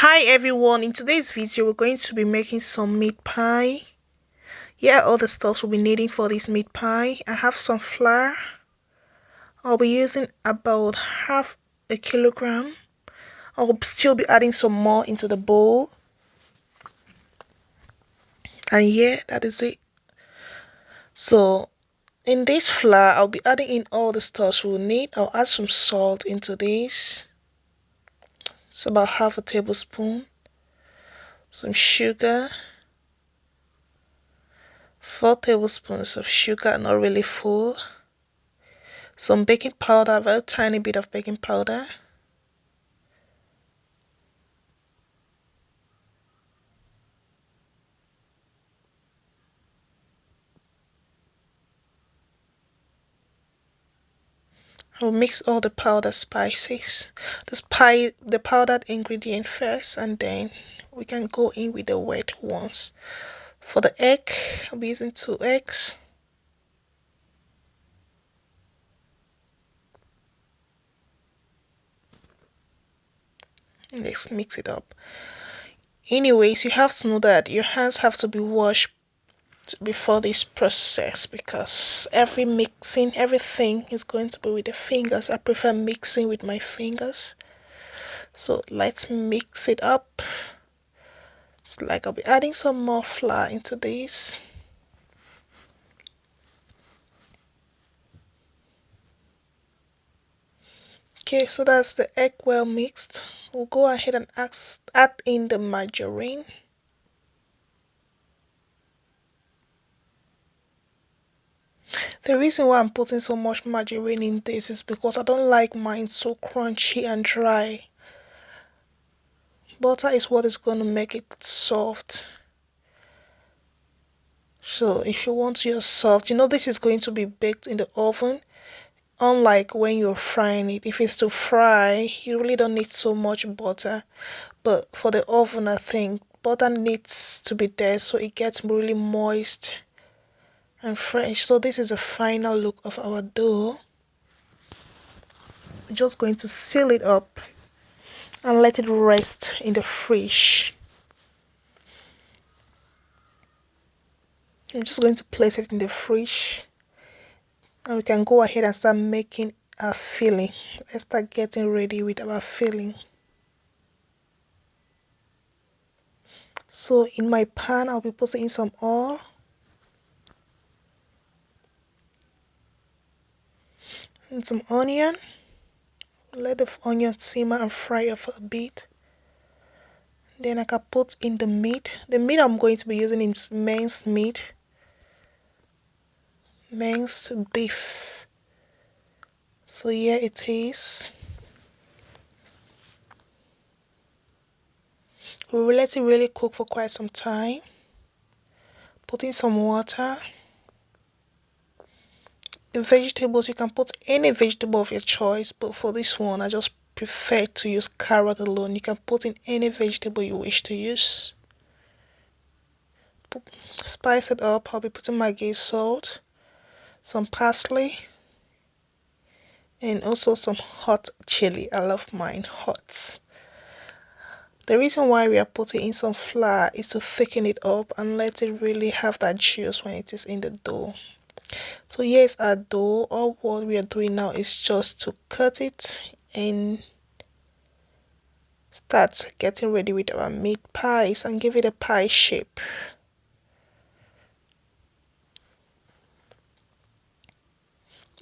Hi everyone, in today's video we're going to be making some meat pie. Here are all the stuffs we'll be needing for this meat pie. I have some flour. I'll be using about half a kilogram. I'll still be adding some more into the bowl. And yeah, that is it. So in this flour, I'll be adding in all the stuffs we'll need. I'll add some salt into this. It's about half a tablespoon. Some sugar. 4 tablespoons of sugar, not really full. Some baking powder, a very tiny bit of baking powder. I'll mix all the powder spices, the powdered ingredient first, and then we can go in with the wet ones. For the egg, I'll be using 2 eggs. Let's mix it up. Anyways, you have to know that your hands have to be washed before this process, because everything is going to be with the fingers. I prefer mixing with my fingers. So let's mix it up. It's like I'll be adding some more flour into this. Okay, so that's the egg well mixed. We'll go ahead and add in the margarine. The reason why I'm putting so much margarine in this is because I don't like mine so crunchy and dry. Butter is what is going to make it soft. So if you want yours soft, this is going to be baked in the oven. Unlike when you're frying it, if it's to fry, you really don't need so much butter. But for the oven, I think butter needs to be there so it gets really moist and fresh. So this is the final look of our dough. We're just going to seal it up and let it rest in the fridge. I'm just going to place it in the fridge, and we can go ahead and start making our filling. Let's start getting ready with our filling. So in my pan, I'll be putting in some oil. And some onion. Let the onion simmer and fry up a bit. Then I can put in the meat. The meat I'm going to be using is minced meat. Minced beef. So here it is. We will let it really cook for quite some time. Put in some water. The vegetables, you can put any vegetable of your choice, but for this one I just prefer to use carrot alone. You can put in any vegetable you wish to use. Spice it up. I'll be putting Maggi salt, some parsley, and also some hot chili. I love mine hot. The reason why we are putting in some flour is to thicken it up and let it really have that juice when it is in the dough. So here's our dough. All what we are doing now is just to cut it and start getting ready with our meat pies and give it a pie shape.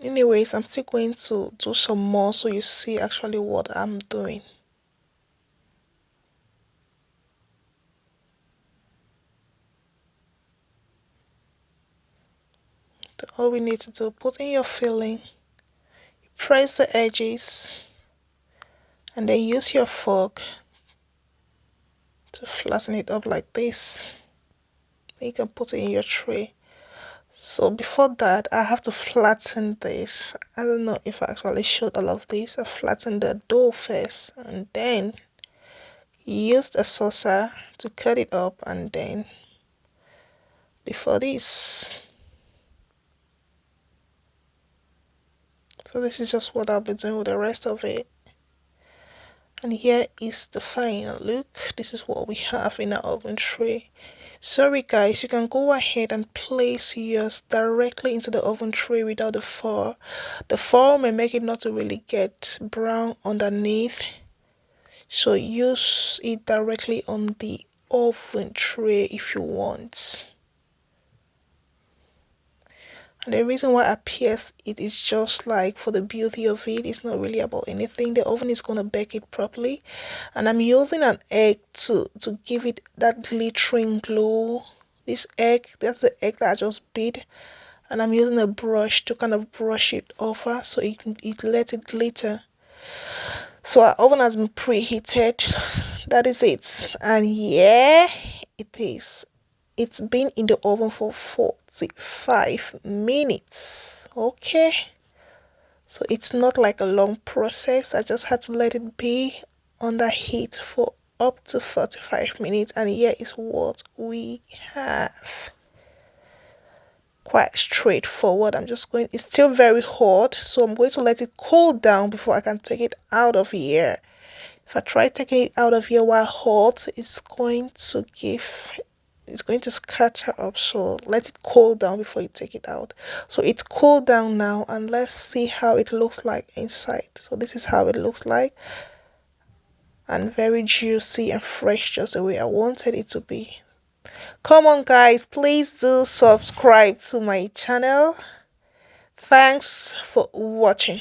Anyways, I'm still going to do some more so you see actually what I'm doing. So all we need to do, put in your filling, press the edges, and then use your fork to flatten it up like this. Then you can put it in your tray. So before that, I have to flatten this. I don't know if I actually showed all of this. I flattened the dough first and then used a saucer to cut it up, and then before this. So this is just what I'll be doing with the rest of it. And here is the final look. This is what we have in our oven tray. Sorry guys, you can go ahead and place yours directly into the oven tray without the foil. The foil may make it not to really get brown underneath, so use it directly on the oven tray if you want. And the reason why I pierce it is just like for the beauty of it. It's not really about anything. The oven is going to bake it properly. And I'm using an egg to give it that glittering glow. This egg, that's the egg that I just beat. And I'm using a brush to kind of brush it over so it lets it glitter. So our oven has been preheated. That is it. And yeah, it is. It's been in the oven for 45 minutes. Okay. So it's not like a long process. I just had to let it be under heat for up to 45 minutes. And here is what we have. Quite straightforward. It's still very hot, so I'm going to let it cool down before I can take it out of here. If I try taking it out of here while hot, it's going to scatter up, so let it cool down before you take it out. So it's cooled down now, and let's see how it looks like inside. So this is how it looks like, and very juicy and fresh, just the way I wanted it to be. Come on guys, please do subscribe to my channel. Thanks for watching.